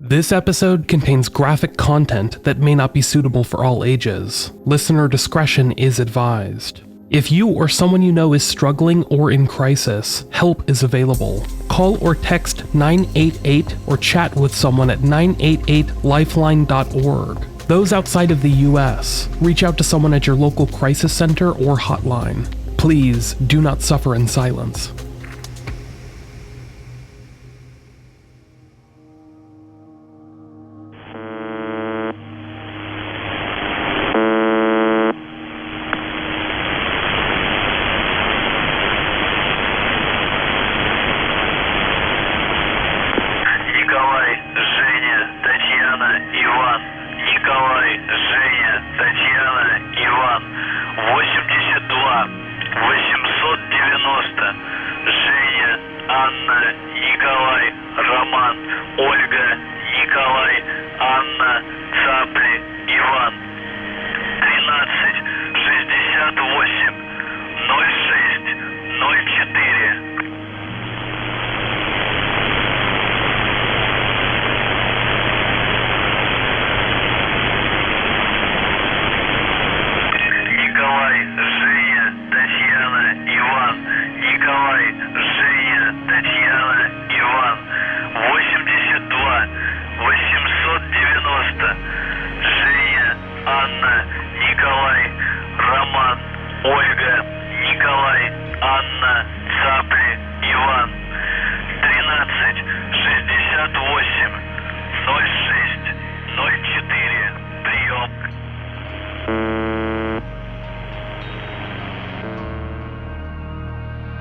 This episode contains graphic content that may not be suitable for all ages. Listener discretion is advised. If you or someone you know is struggling or in crisis, help is available. Call or text 988 or chat with someone at 988lifeline.org. Those outside of the US, reach out to someone at your local crisis center or hotline. Please do not suffer in silence.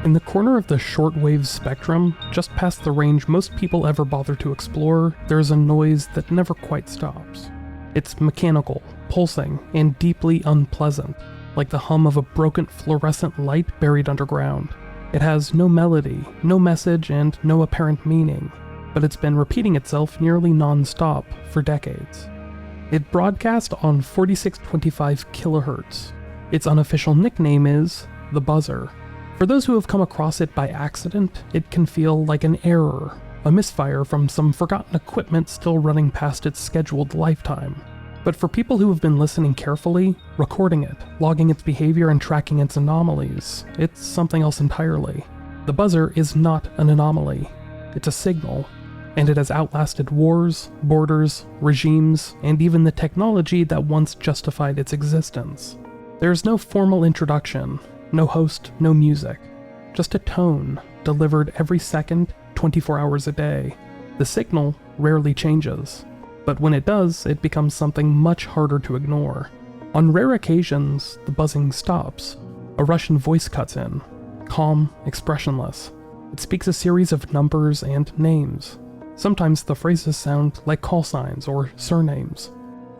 In the corner of the shortwave spectrum, just past the range most people ever bother to explore, there is a noise that never quite stops. It's mechanical, pulsing, and deeply unpleasant, like the hum of a broken fluorescent light buried underground. It has no melody, no message, and no apparent meaning, but it's been repeating itself nearly non-stop for decades. It broadcast on 4625 kilohertz. Its unofficial nickname is the buzzer. For those who have come across it by accident, it can feel like an error, a misfire from some forgotten equipment still running past its scheduled lifetime. But for people who have been listening carefully, recording it, logging its behavior, and tracking its anomalies, it's something else entirely. The buzzer is not an anomaly. It's a signal, and it has outlasted wars, borders, regimes, and even the technology that once justified its existence. There's no formal introduction, no host, no music, just a tone delivered every second, 24 hours a day. The signal rarely changes, but when it does, it becomes something much harder to ignore. On rare occasions, the buzzing stops. A Russian voice cuts in, calm, expressionless. It speaks a series of numbers and names. Sometimes the phrases sound like call signs or surnames.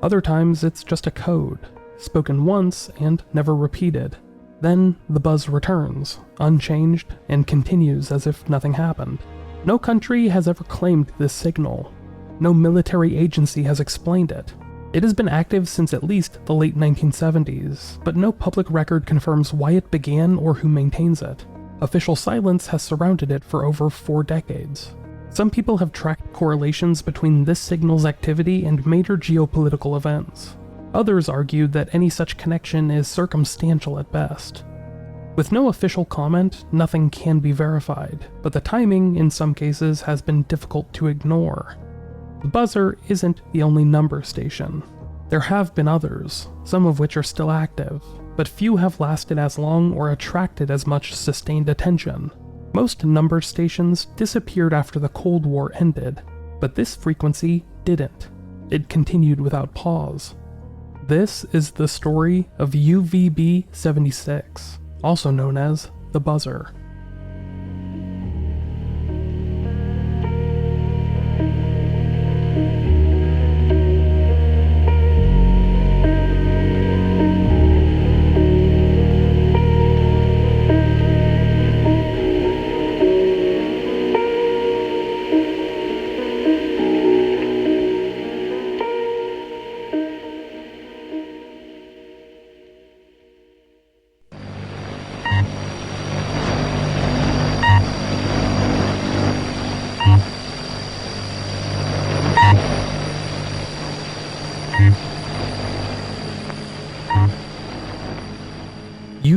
Other times it's just a code, spoken once and never repeated. Then the buzz returns, unchanged, and continues as if nothing happened. No country has ever claimed this signal. No military agency has explained it. It has been active since at least the late 1970s, but no public record confirms why it began or who maintains it. Official silence has surrounded it for over 4 decades. Some people have tracked correlations between this signal's activity and major geopolitical events. Others argue that any such connection is circumstantial at best. With no official comment, nothing can be verified, but the timing, in some cases, has been difficult to ignore. The buzzer isn't the only number station. There have been others, some of which are still active, but few have lasted as long or attracted as much sustained attention. Most number stations disappeared after the Cold War ended, but this frequency didn't. It continued without pause. This is the story of UVB-76, also known as the buzzer.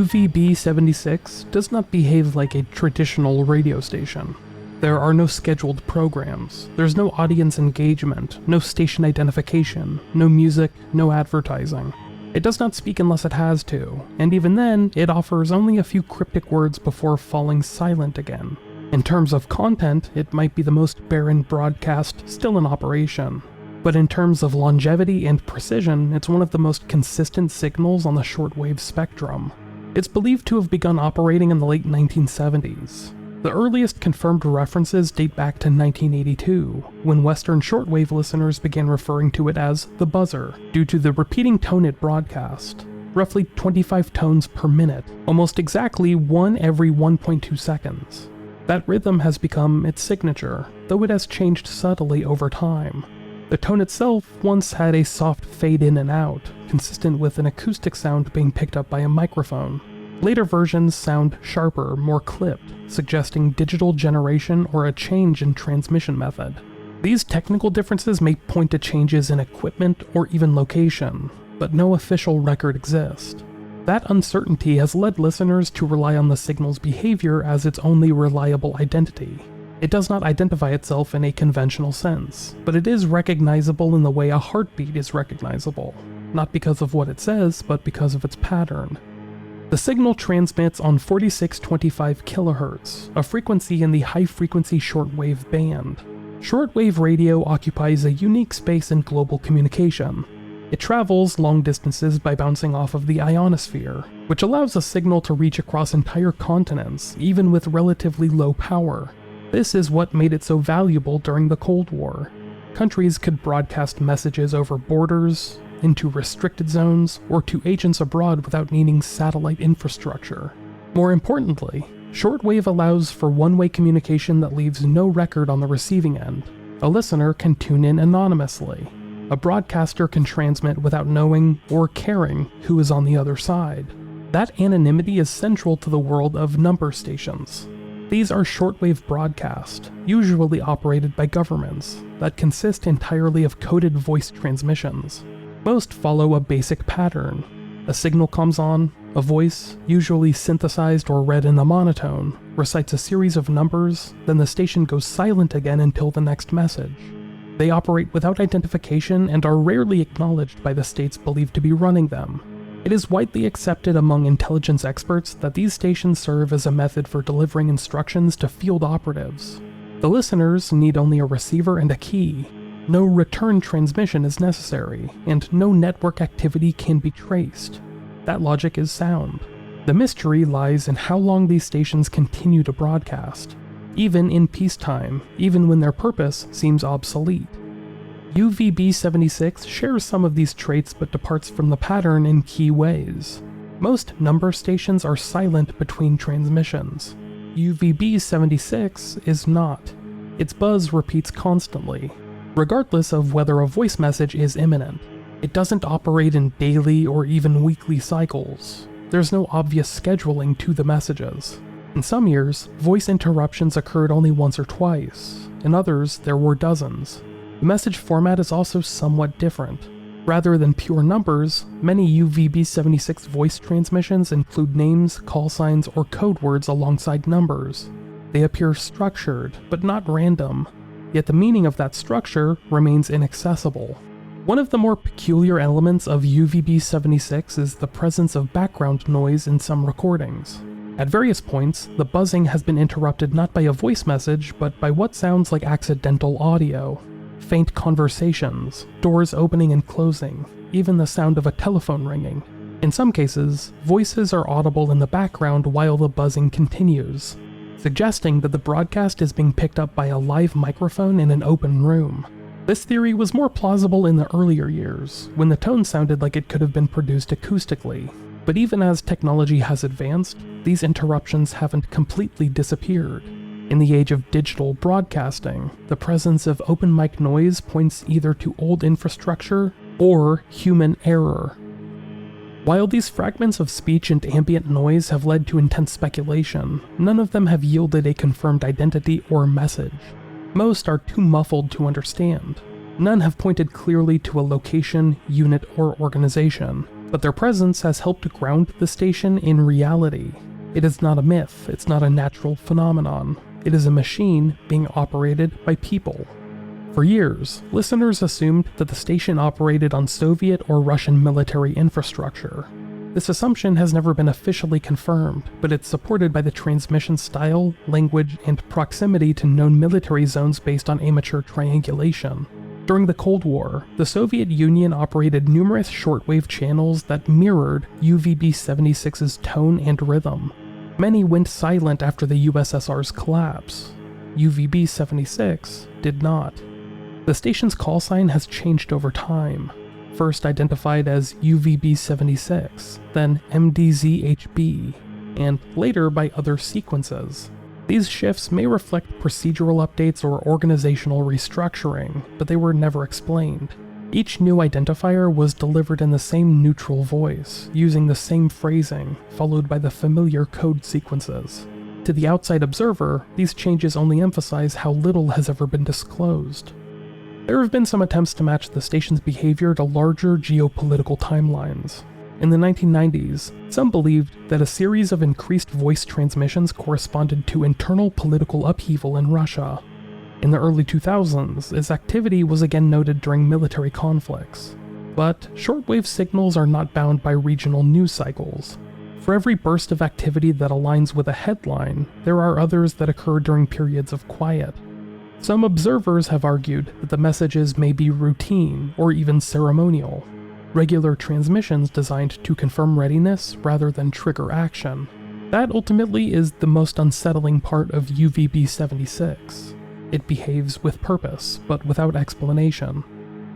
UVB-76 does not behave like a traditional radio station. There are no scheduled programs, there's no audience engagement, no station identification, no music, no advertising. It does not speak unless it has to, and even then, it offers only a few cryptic words before falling silent again. In terms of content, it might be the most barren broadcast still in operation. But in terms of longevity and precision, it's one of the most consistent signals on the shortwave spectrum. It's believed to have begun operating in the late 1970s. The earliest confirmed references date back to 1982, when Western shortwave listeners began referring to it as the buzzer, due to the repeating tone it broadcast, roughly 25 tones per minute, almost exactly one every 1.2 seconds. That rhythm has become its signature, though it has changed subtly over time. The tone itself once had a soft fade in and out, consistent with an acoustic sound being picked up by a microphone. Later versions sound sharper, more clipped, suggesting digital generation or a change in transmission method. These technical differences may point to changes in equipment or even location, but no official record exists. That uncertainty has led listeners to rely on the signal's behavior as its only reliable identity. It does not identify itself in a conventional sense, but it is recognizable in the way a heartbeat is recognizable, not because of what it says, but because of its pattern. The signal transmits on 4625 kilohertz, a frequency in the high-frequency shortwave band. Shortwave radio occupies a unique space in global communication. It travels long distances by bouncing off of the ionosphere, which allows a signal to reach across entire continents, even with relatively low power. This is what made it so valuable during the Cold War. Countries could broadcast messages over borders, into restricted zones, or to agents abroad without needing satellite infrastructure. More importantly, shortwave allows for one-way communication that leaves no record on the receiving end. A listener can tune in anonymously. A broadcaster can transmit without knowing or caring who is on the other side. That anonymity is central to the world of number stations. These are shortwave broadcasts, usually operated by governments, that consist entirely of coded voice transmissions. Most follow a basic pattern. A signal comes on, a voice, usually synthesized or read in a monotone, recites a series of numbers, then the station goes silent again until the next message. They operate without identification and are rarely acknowledged by the states believed to be running them. It is widely accepted among intelligence experts that these stations serve as a method for delivering instructions to field operatives. The listeners need only a receiver and a key. No return transmission is necessary, and no network activity can be traced. That logic is sound. The mystery lies in how long these stations continue to broadcast, even in peacetime, even when their purpose seems obsolete. UVB-76 shares some of these traits but departs from the pattern in key ways. Most number stations are silent between transmissions. UVB-76 is not. Its buzz repeats constantly, regardless of whether a voice message is imminent. It doesn't operate in daily or even weekly cycles. There's no obvious scheduling to the messages. In some years, voice interruptions occurred only once or twice. In others, there were dozens. The message format is also somewhat different. Rather than pure numbers, many UVB-76 voice transmissions include names, call signs, or code words alongside numbers. They appear structured, but not random. Yet the meaning of that structure remains inaccessible. One of the more peculiar elements of UVB-76 is the presence of background noise in some recordings. At various points, the buzzing has been interrupted not by a voice message, but by what sounds like accidental audio. Faint conversations, doors opening and closing, even the sound of a telephone ringing. In some cases, voices are audible in the background while the buzzing continues, suggesting that the broadcast is being picked up by a live microphone in an open room. This theory was more plausible in the earlier years, when the tone sounded like it could have been produced acoustically. But even as technology has advanced, these interruptions haven't completely disappeared. In the age of digital broadcasting, the presence of open mic noise points either to old infrastructure or human error. While these fragments of speech and ambient noise have led to intense speculation, none of them have yielded a confirmed identity or message. Most are too muffled to understand. None have pointed clearly to a location, unit, or organization. but their presence has helped ground the station in reality. It is not a myth, it's not a natural phenomenon. It is a machine being operated by people. For years, listeners assumed that the station operated on Soviet or Russian military infrastructure. This assumption has never been officially confirmed, but it's supported by the transmission style, language, and proximity to known military zones based on amateur triangulation. During the Cold War, the Soviet Union operated numerous shortwave channels that mirrored UVB-76's tone and rhythm. Many went silent after the USSR's collapse. UVB-76 did not. The station's call sign has changed over time, first identified as UVB-76, then MDZHB, and later by other sequences. These shifts may reflect procedural updates or organizational restructuring, but they were never explained. Each new identifier was delivered in the same neutral voice, using the same phrasing, followed by the familiar code sequences. To the outside observer, these changes only emphasize how little has ever been disclosed. There have been some attempts to match the station's behavior to larger geopolitical timelines. In the 1990s, some believed that a series of increased voice transmissions corresponded to internal political upheaval in Russia. In the early 2000s, its activity was again noted during military conflicts. But shortwave signals are not bound by regional news cycles. For every burst of activity that aligns with a headline, there are others that occur during periods of quiet. Some observers have argued that the messages may be routine or even ceremonial, regular transmissions designed to confirm readiness rather than trigger action. That ultimately is the most unsettling part of UVB-76. It behaves with purpose, but without explanation.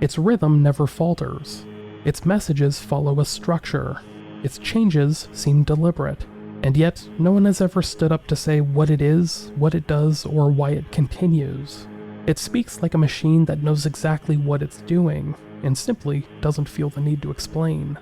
Its rhythm never falters. Its messages follow a structure. Its changes seem deliberate. And yet, no one has ever stood up to say what it is, what it does, or why it continues. It speaks like a machine that knows exactly what it's doing, and simply doesn't feel the need to explain.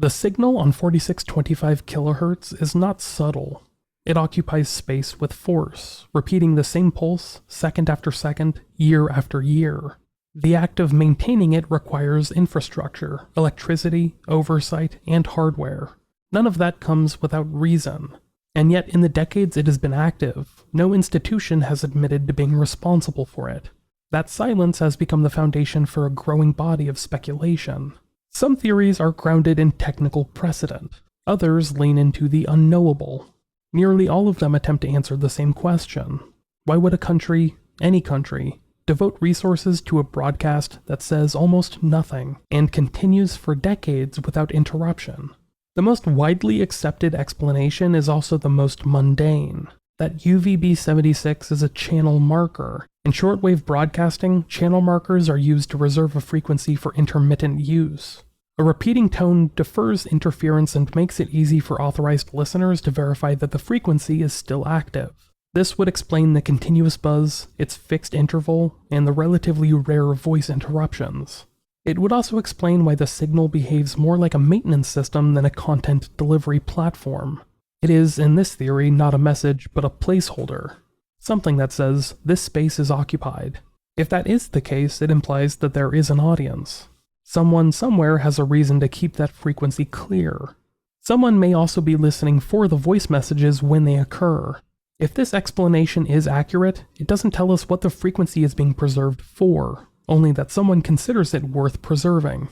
The signal on 4625 kHz is not subtle. It occupies space with force, repeating the same pulse second after second, year after year. The act of maintaining it requires infrastructure, electricity, oversight, and hardware. None of that comes without reason. And yet in the decades it has been active, no institution has admitted to being responsible for it. That silence has become the foundation for a growing body of speculation. Some theories are grounded in technical precedent. Others lean into the unknowable. Nearly all of them attempt to answer the same question. Why would a country, any country, devote resources to a broadcast that says almost nothing and continues for decades without interruption? The most widely accepted explanation is also the most mundane, that UVB-76 is a channel marker. In shortwave broadcasting, channel markers are used to reserve a frequency for intermittent use. A repeating tone defers interference and makes it easy for authorized listeners to verify that the frequency is still active. This would explain the continuous buzz, its fixed interval, and the relatively rare voice interruptions. It would also explain why the signal behaves more like a maintenance system than a content delivery platform. It is, in this theory, not a message, but a placeholder. Something that says, this space is occupied. If that is the case, it implies that there is an audience. Someone somewhere has a reason to keep that frequency clear. Someone may also be listening for the voice messages when they occur. If this explanation is accurate, it doesn't tell us what the frequency is being preserved for, only that someone considers it worth preserving.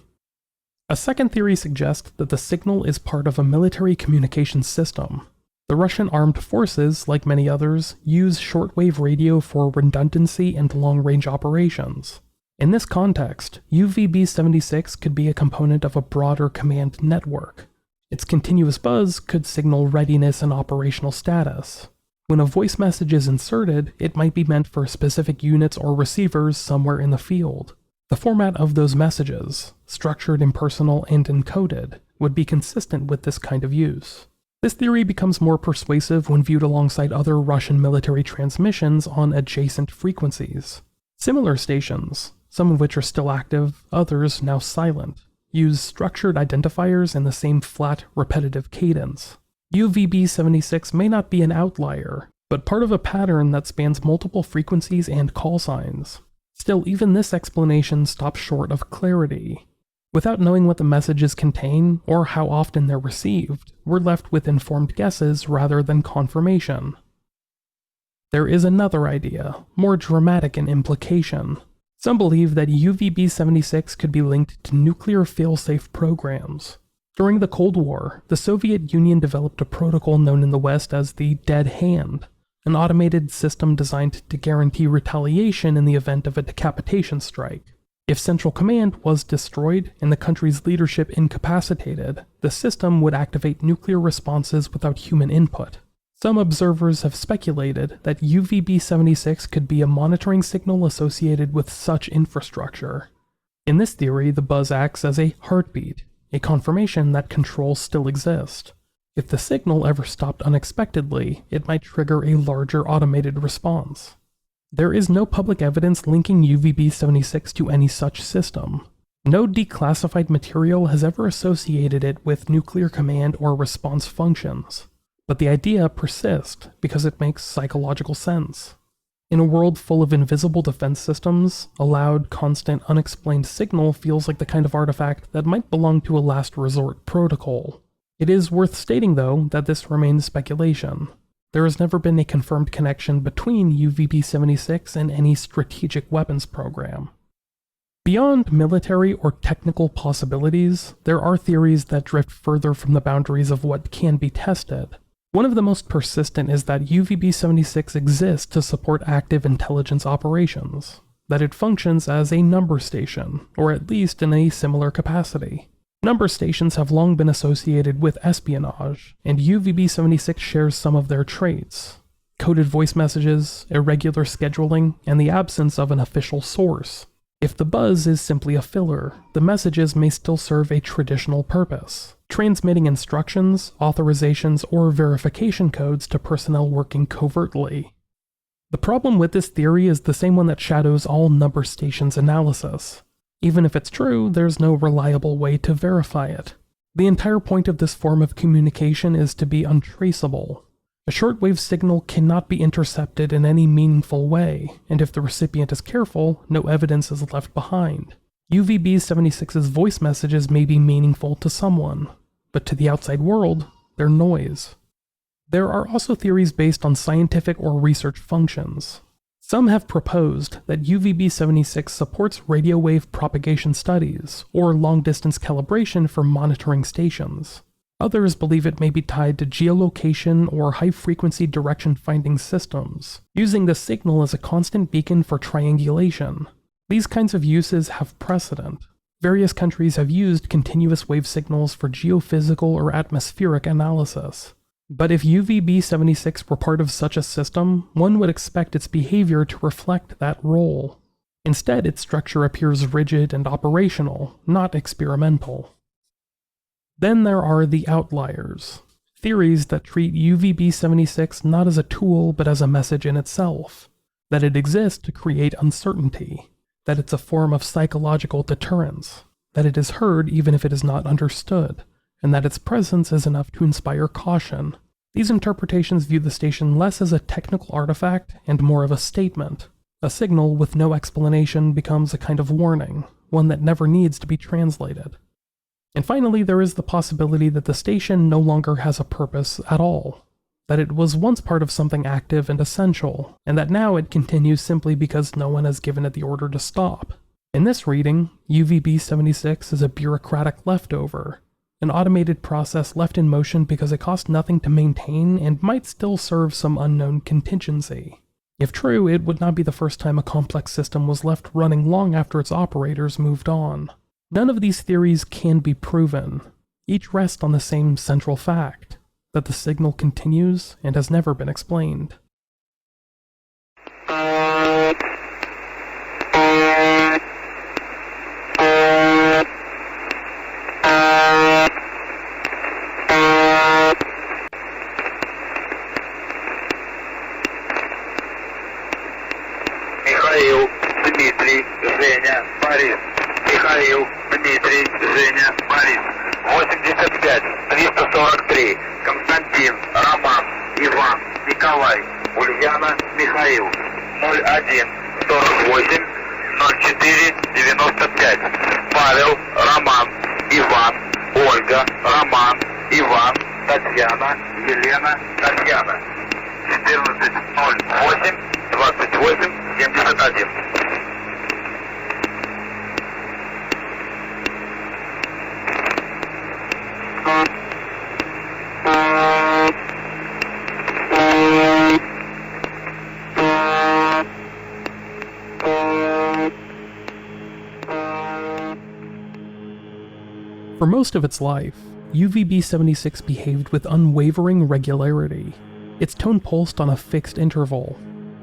A second theory suggests that the signal is part of a military communications system. The Russian armed forces, like many others, use shortwave radio for redundancy and long-range operations. In this context, UVB-76 could be a component of a broader command network. Its continuous buzz could signal readiness and operational status. When a voice message is inserted, it might be meant for specific units or receivers somewhere in the field. The format of those messages, structured, impersonal, and encoded, would be consistent with this kind of use. This theory becomes more persuasive when viewed alongside other Russian military transmissions on adjacent frequencies. Similar stations, some of which are still active, others now silent, use structured identifiers in the same flat, repetitive cadence. UVB-76 may not be an outlier, but part of a pattern that spans multiple frequencies and call signs. Still, even this explanation stops short of clarity. Without knowing what the messages contain, or how often they're received, we're left with informed guesses rather than confirmation. There is another idea, more dramatic in implication. Some believe that UVB-76 could be linked to nuclear failsafe programs. During the Cold War, the Soviet Union developed a protocol known in the West as the Dead Hand, an automated system designed to guarantee retaliation in the event of a decapitation strike. If Central Command was destroyed and the country's leadership incapacitated, the system would activate nuclear responses without human input. Some observers have speculated that UVB-76 could be a monitoring signal associated with such infrastructure. In this theory, the buzz acts as a heartbeat, a confirmation that controls still exist. If the signal ever stopped unexpectedly, it might trigger a larger automated response. There is no public evidence linking UVB-76 to any such system. No declassified material has ever associated it with nuclear command or response functions. But the idea persists because it makes psychological sense. In a world full of invisible defense systems, a loud, constant, unexplained signal feels like the kind of artifact that might belong to a last resort protocol. It is worth stating, though, that this remains speculation. There has never been a confirmed connection between UVB-76 and any strategic weapons program. Beyond military or technical possibilities, there are theories that drift further from the boundaries of what can be tested. One of the most persistent is that UVB-76 exists to support active intelligence operations, that it functions as a number station, or at least in a similar capacity. Number stations have long been associated with espionage, and UVB-76 shares some of their traits: coded voice messages, irregular scheduling, and the absence of an official source. If the buzz is simply a filler, the messages may still serve a traditional purpose, transmitting instructions, authorizations, or verification codes to personnel working covertly. The problem with this theory is the same one that shadows all number stations analysis. Even if it's true, there's no reliable way to verify it. The entire point of this form of communication is to be untraceable. A shortwave signal cannot be intercepted in any meaningful way, and if the recipient is careful, no evidence is left behind. UVB-76's voice messages may be meaningful to someone, but to the outside world, they're noise. There are also theories based on scientific or research functions. Some have proposed that UVB-76 supports radio wave propagation studies, or long-distance calibration for monitoring stations. Others believe it may be tied to geolocation or high-frequency direction-finding systems, using the signal as a constant beacon for triangulation. These kinds of uses have precedent. Various countries have used continuous wave signals for geophysical or atmospheric analysis. But if UVB-76 were part of such a system, one would expect its behavior to reflect that role. Instead, its structure appears rigid and operational, not experimental. Then there are the outliers, theories that treat UVB-76 not as a tool but as a message in itself, that it exists to create uncertainty, that it's a form of psychological deterrence, that it is heard even if it is not understood, and that its presence is enough to inspire caution. These interpretations view the station less as a technical artifact and more of a statement. A signal with no explanation becomes a kind of warning, one that never needs to be translated. And finally, there is the possibility that the station no longer has a purpose at all, that it was once part of something active and essential, and that now it continues simply because no one has given it the order to stop. In this reading, UVB-76 is a bureaucratic leftover, an automated process left in motion because it costs nothing to maintain and might still serve some unknown contingency. If true, it would not be the first time a complex system was left running long after its operators moved on. None of these theories can be proven. Each rest on the same central fact, that the signal continues and has never been explained. Михаил, Дмитрий, Женя, Борис. Михаил, Дмитрий, Женя, Борис. 85, 343, Константин, Роман, Иван, Николай, Ульяна, Михаил. 01, 48, 04, 95. Павел, Роман, Иван, Ольга, Роман, Иван, Татьяна, Елена, Татьяна. 14.08, 28, 71. For most of its life, UVB-76 behaved with unwavering regularity. Its tone pulsed on a fixed interval.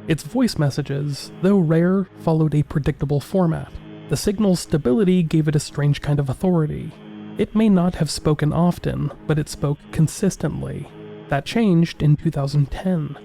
Its voice messages, though rare, followed a predictable format. The signal's stability gave it a strange kind of authority. It may not have spoken often, but it spoke consistently. That changed in 2010.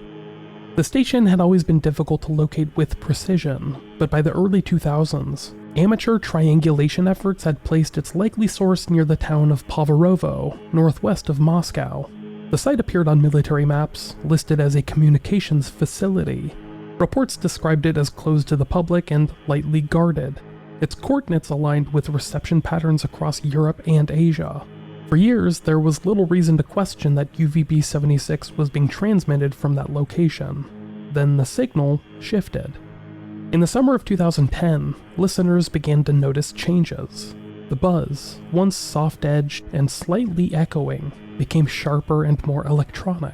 The station had always been difficult to locate with precision, but by the early 2000s, amateur triangulation efforts had placed its likely source near the town of Poverovo, northwest of Moscow. The site appeared on military maps, listed as a communications facility. Reports described it as closed to the public and lightly guarded. Its coordinates aligned with reception patterns across Europe and Asia. For years, there was little reason to question that UVB-76 was being transmitted from that location. Then the signal shifted. In the summer of 2010, listeners began to notice changes. The buzz, once soft-edged and slightly echoing, became sharper and more electronic.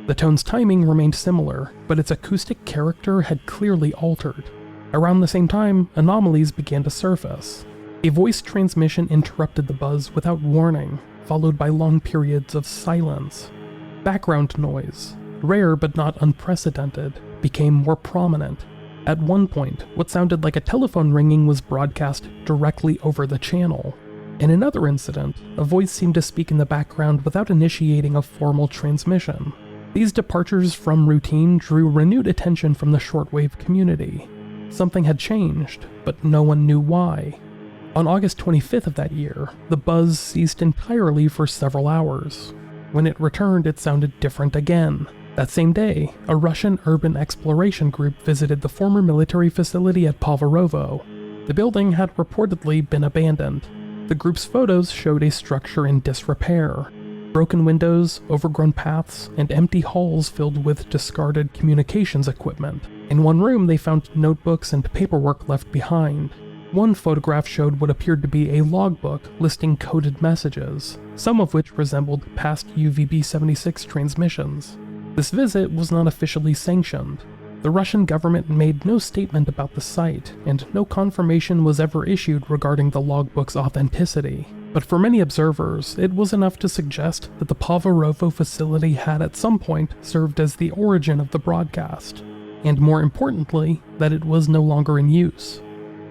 The tone's timing remained similar, but its acoustic character had clearly altered. Around the same time, anomalies began to surface. A voice transmission interrupted the buzz without warning, followed by long periods of silence. Background noise, rare but not unprecedented, became more prominent. At one point, what sounded like a telephone ringing was broadcast directly over the channel. In another incident, a voice seemed to speak in the background without initiating a formal transmission. These departures from routine drew renewed attention from the shortwave community. Something had changed, but no one knew why. On August 25th of that year, the buzz ceased entirely for several hours. When it returned, it sounded different again. That same day, a Russian urban exploration group visited the former military facility at Poverovo. The building had reportedly been abandoned. The group's photos showed a structure in disrepair. Broken windows, overgrown paths, and empty halls filled with discarded communications equipment. In one room, they found notebooks and paperwork left behind. One photograph showed what appeared to be a logbook listing coded messages, some of which resembled past UVB-76 transmissions. This visit was not officially sanctioned. The Russian government made no statement about the site, and no confirmation was ever issued regarding the logbook's authenticity. But for many observers, it was enough to suggest that the Poverovo facility had at some point served as the origin of the broadcast, and more importantly, that it was no longer in use.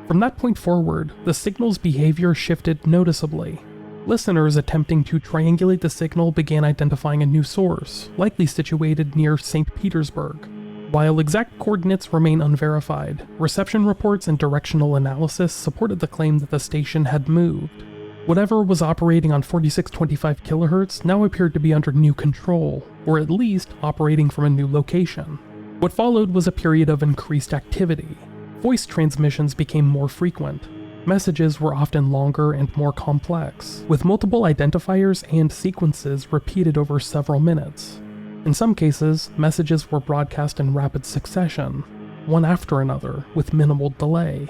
From that point forward, the signal's behavior shifted noticeably. Listeners attempting to triangulate the signal began identifying a new source, likely situated near St. Petersburg. While exact coordinates remain unverified, reception reports and directional analysis supported the claim that the station had moved. Whatever was operating on 4625 kHz now appeared to be under new control, or at least operating from a new location. What followed was a period of increased activity. Voice transmissions became more frequent. Messages were often longer and more complex, with multiple identifiers and sequences repeated over several minutes. In some cases, messages were broadcast in rapid succession, one after another, with minimal delay.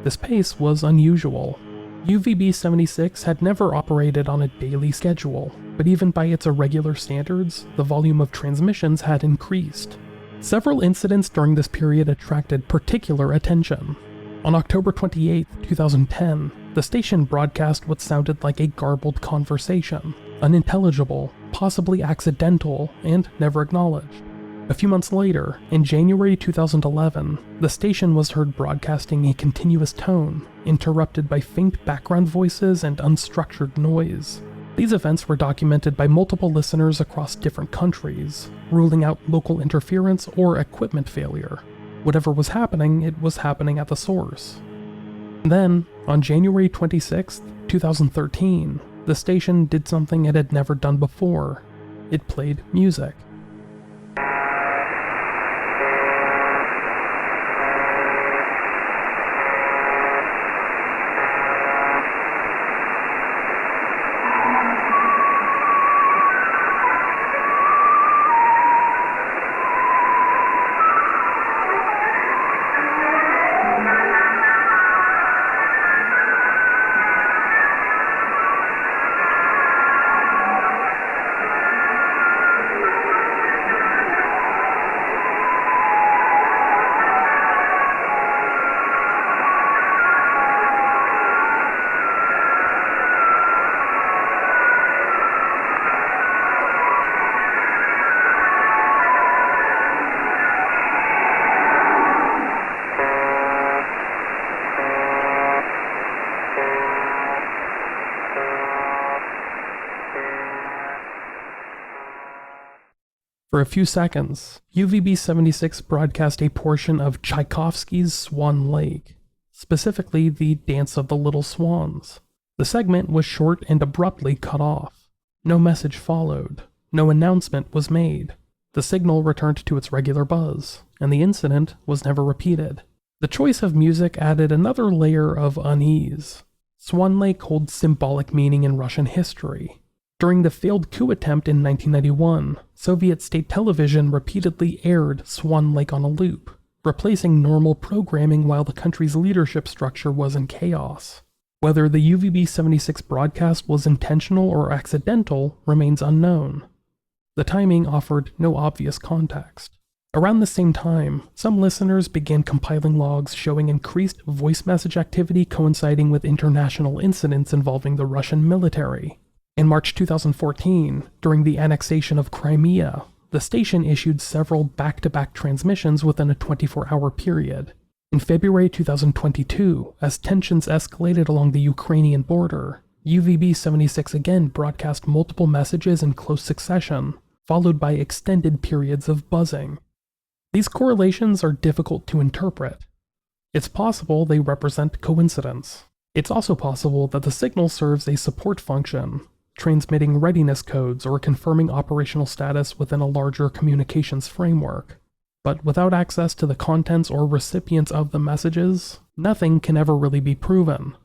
This pace was unusual. UVB-76 had never operated on a daily schedule, but even by its irregular standards, the volume of transmissions had increased. Several incidents during this period attracted particular attention. On October 28, 2010, the station broadcast what sounded like a garbled conversation, unintelligible, possibly accidental, and never acknowledged. A few months later, in January 2011, the station was heard broadcasting a continuous tone, interrupted by faint background voices and unstructured noise. These events were documented by multiple listeners across different countries, ruling out local interference or equipment failure. Whatever was happening, it was happening at the source. Then, on January 26, 2013, the station did something it had never done before. It played music. For a few seconds, UVB-76 broadcast a portion of Tchaikovsky's Swan Lake, specifically the Dance of the Little Swans. The segment was short and abruptly cut off. No message followed. No announcement was made. The signal returned to its regular buzz, and the incident was never repeated. The choice of music added another layer of unease. Swan Lake holds symbolic meaning in Russian history. During the failed coup attempt in 1991, Soviet state television repeatedly aired Swan Lake on a loop, replacing normal programming while the country's leadership structure was in chaos. Whether the UVB-76 broadcast was intentional or accidental remains unknown. The timing offered no obvious context. Around the same time, some listeners began compiling logs showing increased voice message activity coinciding with international incidents involving the Russian military. In March 2014, during the annexation of Crimea, the station issued several back-to-back transmissions within a 24-hour period. In February 2022, as tensions escalated along the Ukrainian border, UVB-76 again broadcast multiple messages in close succession, followed by extended periods of buzzing. These correlations are difficult to interpret. It's possible they represent coincidence. It's also possible that the signal serves a support function, transmitting readiness codes or confirming operational status within a larger communications framework. But without access to the contents or recipients of the messages, nothing can ever really be proven.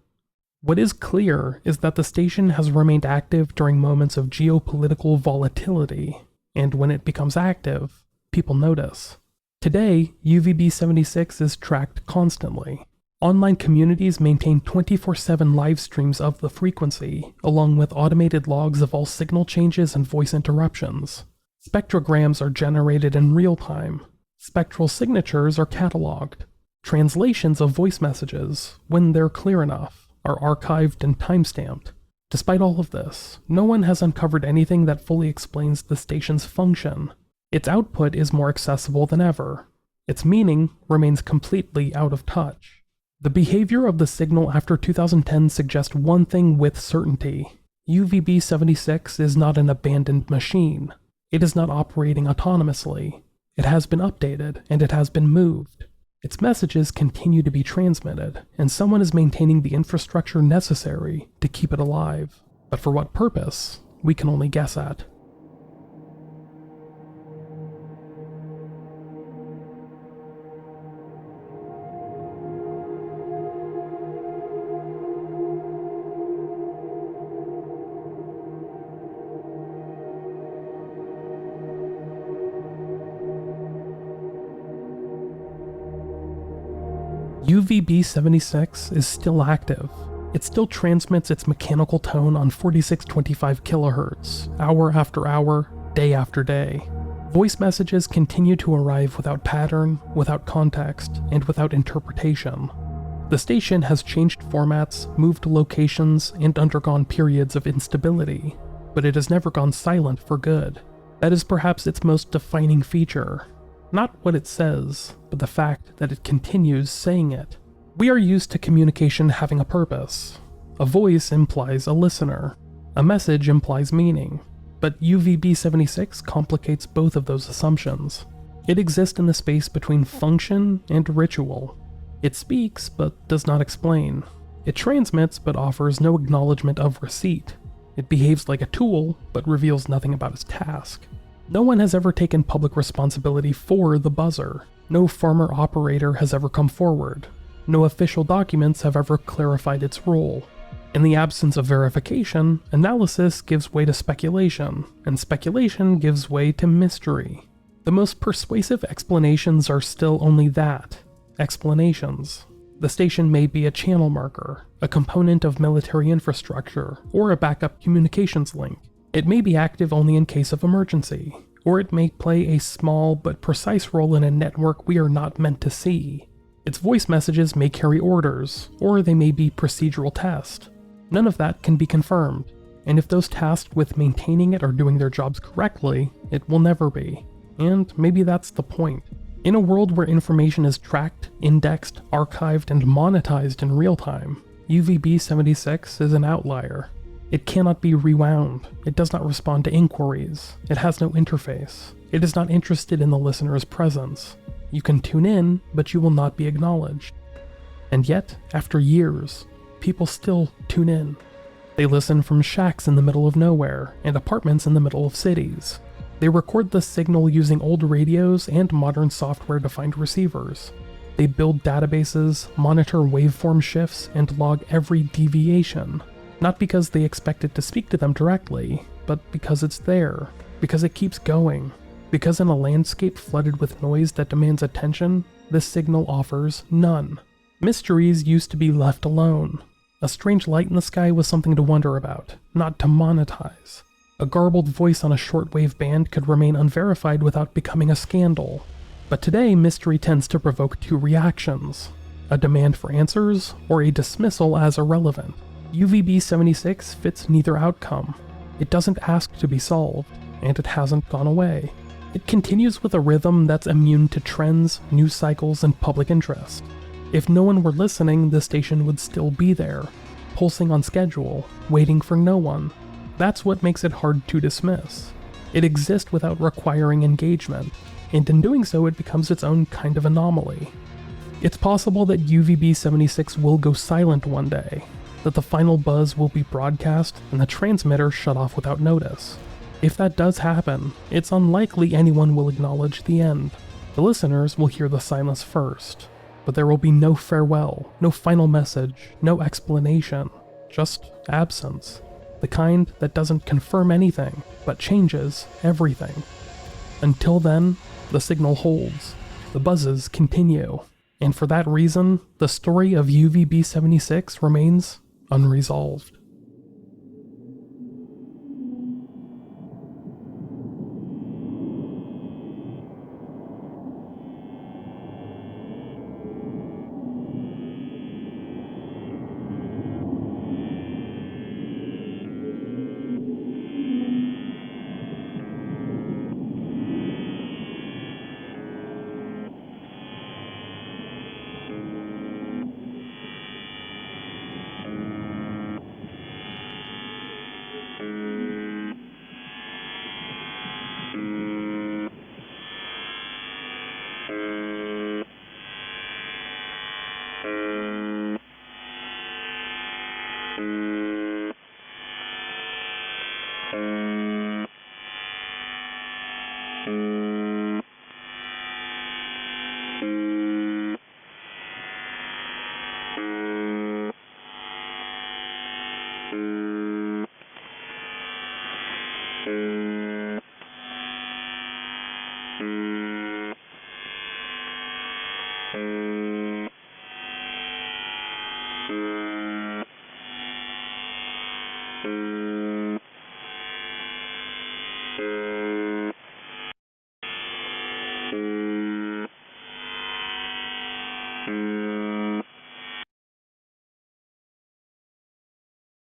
What is clear is that the station has remained active during moments of geopolitical volatility, and when it becomes active, people notice. Today, UVB-76 is tracked constantly. Online communities maintain 24/7 live streams of the frequency, along with automated logs of all signal changes and voice interruptions. Spectrograms are generated in real time. Spectral signatures are cataloged. Translations of voice messages, when they're clear enough, are archived and timestamped. Despite all of this, no one has uncovered anything that fully explains the station's function. Its output is more accessible than ever. Its meaning remains completely out of touch. The behavior of the signal after 2010 suggests one thing with certainty. UVB-76 is not an abandoned machine. It is not operating autonomously. It has been updated, and it has been moved. Its messages continue to be transmitted, and someone is maintaining the infrastructure necessary to keep it alive. But for what purpose, we can only guess at. UVB-76 is still active. It still transmits its mechanical tone on 4625 kilohertz, hour after hour, day after day. Voice messages continue to arrive without pattern, without context, and without interpretation. The station has changed formats, moved locations, and undergone periods of instability, but it has never gone silent for good. That is perhaps its most defining feature. Not what it says, but the fact that it continues saying it. We are used to communication having a purpose. A voice implies a listener. A message implies meaning. But UVB-76 complicates both of those assumptions. It exists in the space between function and ritual. It speaks, but does not explain. It transmits, but offers no acknowledgement of receipt. It behaves like a tool, but reveals nothing about its task. No one has ever taken public responsibility for the buzzer. No former operator has ever come forward. No official documents have ever clarified its role. In the absence of verification, analysis gives way to speculation, and speculation gives way to mystery. The most persuasive explanations are still only that, explanations. The station may be a channel marker, a component of military infrastructure, or a backup communications link. It may be active only in case of emergency, or it may play a small but precise role in a network we are not meant to see. Its voice messages may carry orders, or they may be procedural tests. None of that can be confirmed, and if those tasked with maintaining it are doing their jobs correctly, it will never be. And maybe that's the point. In a world where information is tracked, indexed, archived, and monetized in real time, UVB-76 is an outlier. It cannot be rewound. It does not respond to inquiries. It has no interface. It is not interested in the listener's presence. You can tune in, but you will not be acknowledged. And yet, after years, people still tune in. They listen from shacks in the middle of nowhere and apartments in the middle of cities. They record the signal using old radios and modern software-defined receivers. They build databases, monitor waveform shifts, and log every deviation. Not because they expect it to speak to them directly, but because it's there, because it keeps going. Because in a landscape flooded with noise that demands attention, this signal offers none. Mysteries used to be left alone. A strange light in the sky was something to wonder about, not to monetize. A garbled voice on a shortwave band could remain unverified without becoming a scandal. But today, mystery tends to provoke two reactions: a demand for answers, or a dismissal as irrelevant. UVB-76 fits neither outcome. It doesn't ask to be solved, and it hasn't gone away. It continues with a rhythm that's immune to trends, news cycles, and public interest. If no one were listening, the station would still be there, pulsing on schedule, waiting for no one. That's what makes it hard to dismiss. It exists without requiring engagement, and in doing so it becomes its own kind of anomaly. It's possible that UVB-76 will go silent one day, that the final buzz will be broadcast and the transmitter shut off without notice. If that does happen, it's unlikely anyone will acknowledge the end. The listeners will hear the silence first, but there will be no farewell, no final message, no explanation, just absence. The kind that doesn't confirm anything, but changes everything. Until then, the signal holds, the buzzes continue, and for that reason, the story of UVB-76 remains unresolved.